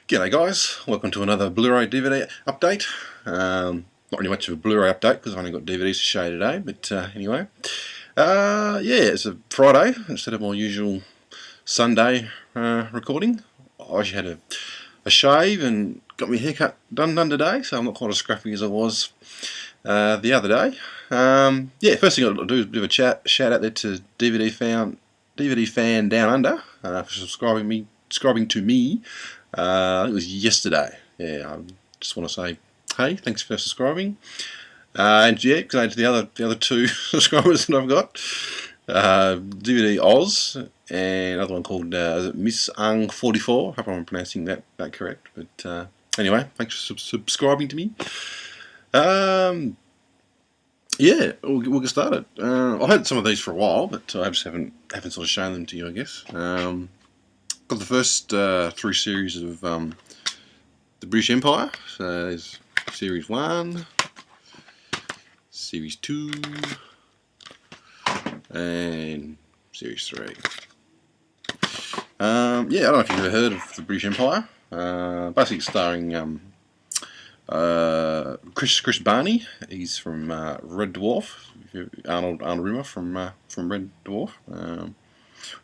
G'day guys, welcome to another Blu-ray DVD update. Not really much of a Blu-ray update because I've only got DVDs to show today, but anyway. Yeah, it's a Friday instead of my usual Sunday recording. I actually had a shave and got my haircut done today, so I'm not quite as scruffy as I was the other day. Yeah, first thing I'll do is a bit of a shout out there to DVD fan Down Under for subscribing to me. I think it was yesterday. Yeah, I just want to say, hey, thanks for subscribing. And yeah, to the other two subscribers that I've got, DVD Oz and another one called Miss Ang 44. Hope I'm pronouncing that correct. But anyway, thanks for subscribing to me. Yeah, we'll get started. I've had some of these for a while, but I just haven't sort of shown them to you, I guess. Got the first three series of the British Empire. So there's Series 1, Series 2, and Series 3. Yeah, I don't know if you've ever heard of the British Empire. Basically starring Chris Barney. He's from Red Dwarf. Arnold Rimmer from Red Dwarf. I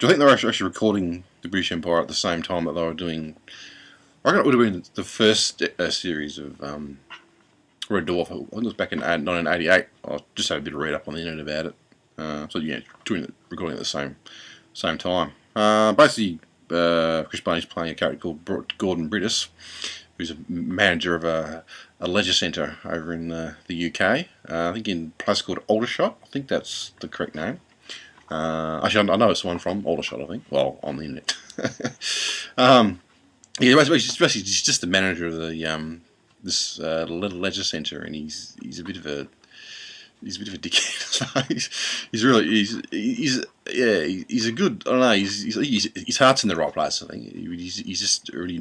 think they were actually recording the British Empire at the same time that they were doing. I reckon it would have been the first series of Red Dwarf. I think it was back in 1988. I just had a bit of read up on the internet about it. So yeah, recording at the same time. Basically, Chris Barney's playing a character called Gordon Brittas, who's a manager of a leisure centre over in the UK. I think in a place called Aldershot. I think that's the correct name. Actually, I know it's the one from Aldershot, I think. Well, on the internet. Yeah, basically, he's just the manager of the this little leisure centre, and he's a bit of a dickhead. He's a good. I don't know. His heart's in the right place. I think he's just really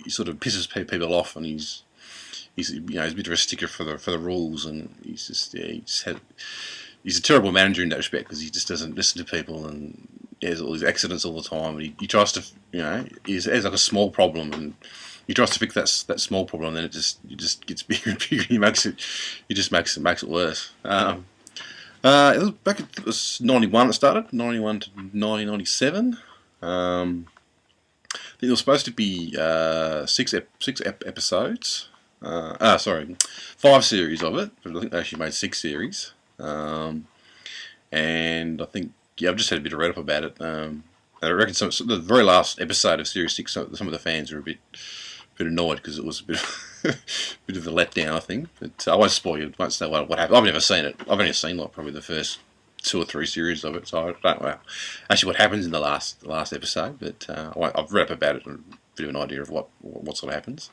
he sort of pisses people off, and he's a bit of a sticker for the rules, and he's a terrible manager in that respect because he just doesn't listen to people, and he has all these accidents all the time. And he tries to, he has like a small problem, and he tries to fix that small problem, and then it just gets bigger and bigger. He just makes it worse. It was back. It was 91. It started 91 to 1997. I think there was supposed to be six episodes. Sorry, 5 series of it, but I think they actually made 6 series. And I think, yeah, I've just had a bit of read up about it. I reckon the very last episode of Series 6, some of the fans are a bit annoyed because it was a bit of a letdown, I think. But I won't spoil you. I won't say what happened. I've never seen it. I've only seen probably the first 2 or 3 series of it, so I don't know actually what happens in the last episode. But I've read up about it and a bit of an idea of what sort of happens.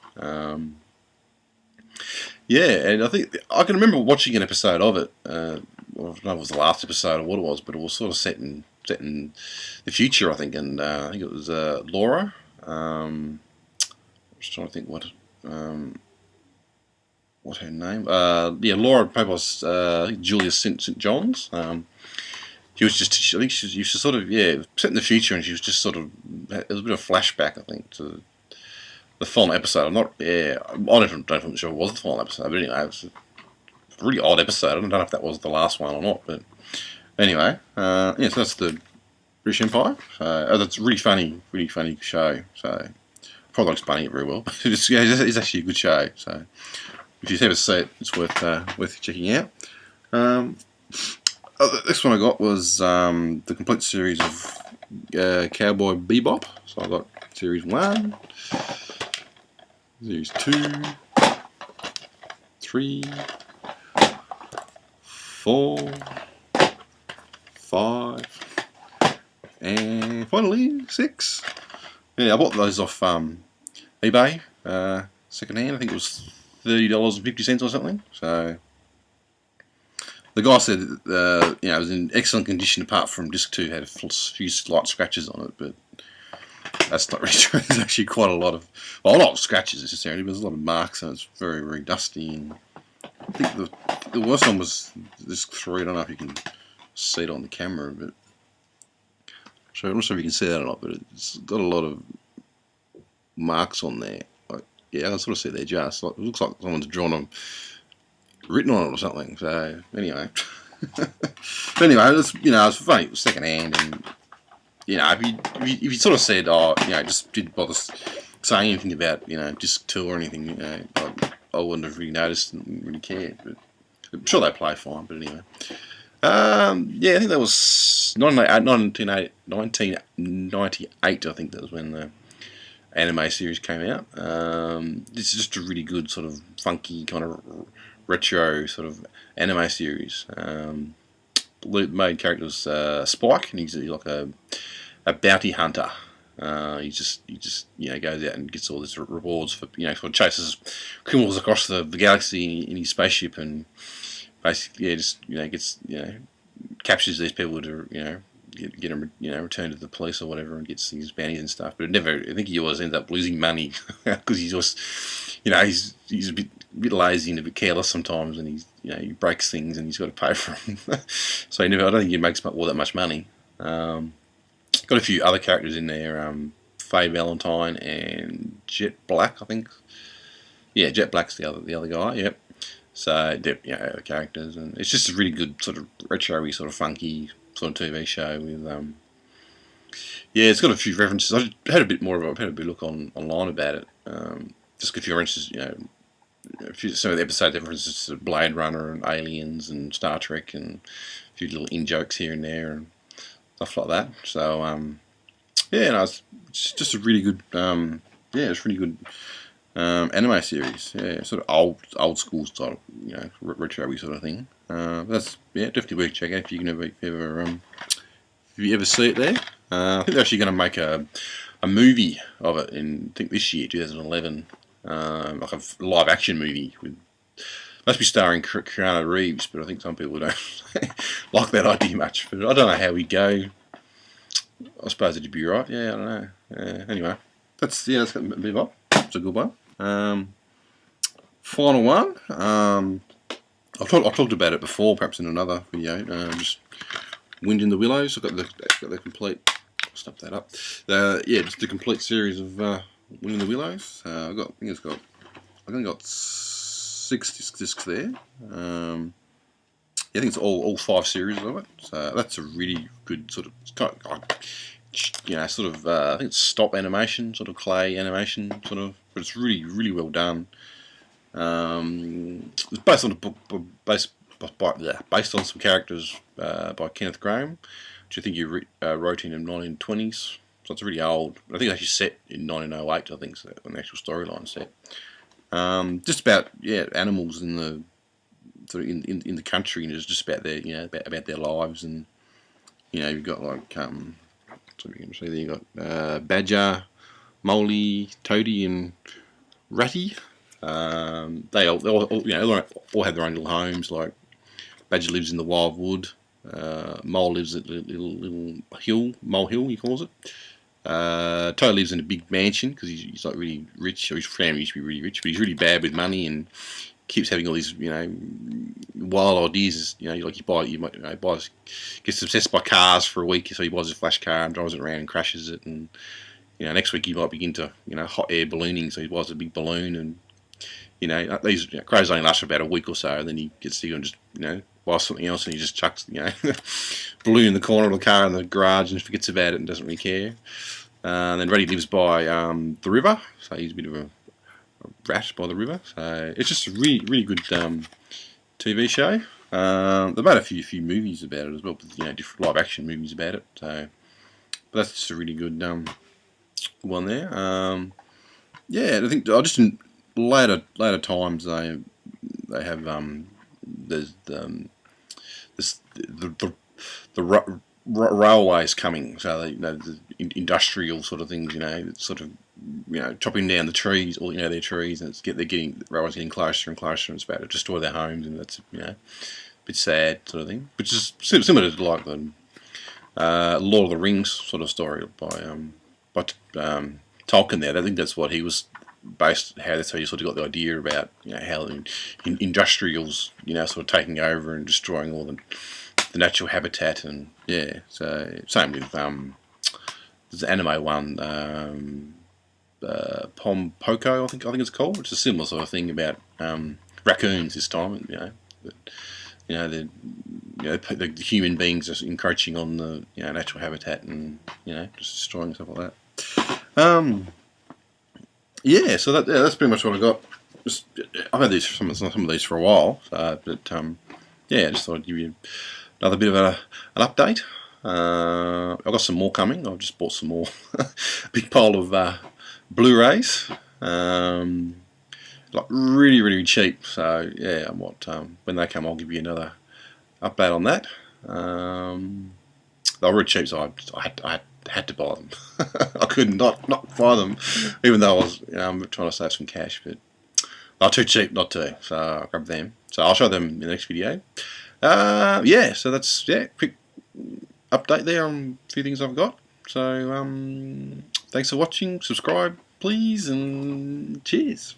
Yeah, and I think I can remember watching an episode of it. I don't know if it was the last episode or what it was, but it was sort of set in the future, I think. And I think it was Laura. I'm just trying to think what her name. Yeah, Laura Pabos, Julia St. John's. She was just, I think she used to sort of, set in the future, and she was just sort of, it was a bit of a flashback, I think, to the final episode. I'm not sure it was the final episode, but anyway, it was a really odd episode. I don't know if that was the last one or not, but anyway, yeah, so that's the British Empire. That's a really funny show. So probably not explaining it very well, but it's actually a good show. So if you ever see it, it's worth checking out. The next one I got was the complete series of Cowboy Bebop. So I got Series 1. Series 2, 3, 4, 5, and finally 6. Yeah, I bought those off eBay second hand. I think it was $30.50 or something. So the guy said it was in excellent condition apart from disc 2 had a few slight scratches on it, but that's not really true. There's actually quite a lot of, well, not scratches necessarily, but there's a lot of marks, and it's very, very dusty. And I think the worst one was disc 3. I don't know if you can see it on the camera, but I'm not sure if you can see that or not, but it's got a lot of marks on there. yeah, I can sort of see they're just. Like, it looks like someone's drawn them, written on it or something. So anyway, but anyway, it's, you know, it's funny. It was second hand, and you know, if you sort of said, oh, you know, just didn't bother saying anything about, you know, disc two or anything, you know, I wouldn't have really noticed and really cared. But I'm sure they play fine. But anyway. Yeah, I think that was 1998. I think that was when the anime series came out. This is just a really good sort of funky kind of retro sort of anime series. The main character was Spike, and he's like a bounty hunter. He just you know, goes out and gets all these rewards for, you know, sort of chases criminals across the galaxy in his spaceship, and basically, yeah, just, you know, gets, you know, captures these people to, you know, get them, you know, returned to the police or whatever, and gets these bounties and stuff. But it never, I think he always ends up losing money because he's just, you know, he's a bit lazy and a bit careless sometimes, and he's, you know, he breaks things and he's got to pay for them. So he never, I don't think he makes all that much money. Got a few other characters in there, Faye Valentine and Jet Black, I think. Yeah, Jet Black's the other guy. Yep. So, you know, the characters, and it's just a really good sort of retro-y, sort of funky sort of TV show with, yeah, it's got a few references. I had a bit more of a, had a bit look online about it. Just a few references, you know, some of the episodes have references to Blade Runner and Aliens and Star Trek, and a few little in-jokes here and there and stuff like that. So, yeah, no, it's just a really good, yeah, it's really good anime series. Yeah, sort of old school style, you know, retro-y sort of thing. That's, yeah, definitely worth checking out if you can if you ever see it there. I think they're actually going to make a movie of it in, I think, this year, 2011, like a live action movie with, must be starring Keanu Reeves, but I think some people don't like that idea much. But I don't know how we'd go. I suppose it'd be right. Yeah, I don't know. Anyway, that's got Bebop. It's a good one. Final one. I've talked about it before, perhaps in another video. Just Wind in the Willows. I've got the complete. Snap that up. Yeah, just the complete series of Wind in the Willows. I think I got 6 discs there. Yeah, I think it's all 5 series of it. So that's a really good sort of, you know, sort of, I think it's stop animation, sort of clay animation, sort of, but it's really well done. It's based on a book, based on some characters by Kenneth Grahame, which I think he wrote in the 1920s. So it's really old. I think it's actually set in 1908. I think, so when the actual storyline set. Just about, yeah, animals in the sort of in the country, and it's just about their, you know, about their lives, and, you know, you've got like so you can see there, you got Badger, Moley, Toady, and Ratty. They all you know, all have their own little homes. Like Badger lives in the wild wood. Mole lives at little hill, Mole Hill, he calls it. Toad lives in a big mansion because he's like really rich, or his family used to be really rich, but he's really bad with money and keeps having all these, you know, wild ideas. You know, like gets obsessed by cars for a week, so he buys a flash car and drives it around and crashes it, and, you know, next week he might begin to, you know, hot air ballooning, so he buys a big balloon, and, you know, these, you know, crazes only last for about a week or so, and then he gets to go and just, you know, buys something else, and he just chucks, you know, balloon in the corner of the car in the garage and forgets about it and doesn't really care. And then Reddy lives by the river, so he's a bit of a rat by the river. So it's just a really good TV show. They've made a few movies about it as well, you know, different live action movies about it. So, but that's just a really good one there. Yeah, I think just in later times they have there's the railways coming, so they, you know, the industrial sort of things, you know, it's sort of, you know, chopping down the trees, or, you know, their trees, and the railways getting closer and closer, and it's about to destroy their homes, and that's, you know, a bit sad sort of thing, which is similar to like the Lord of the Rings sort of story by Tolkien there. I think that's what he was based, that's how you sort of got the idea about, you know, how industrials, you know, sort of taking over and destroying all the natural habitat, and yeah, so same with there's an anime one, Pom Poco, I think it's called. It's a similar sort of thing about raccoons this time. The human beings are encroaching on the natural habitat and just destroying stuff like that. So that's pretty much what I got. I've had some of these for a while, I just thought I'd give you another bit of an update. I've got some more coming. I've just bought some more. Big pile of Blu-rays. Like really cheap. So yeah, when they come, I'll give you another update on that. They were really cheap, so I had to buy them. I couldn't not buy them, even though I was I'm trying to save some cash, but they're too cheap not to. So I grabbed them. So I'll show them in the next video. So that's quick update there on a few things I've got. So thanks for watching. Subscribe, please, and cheers.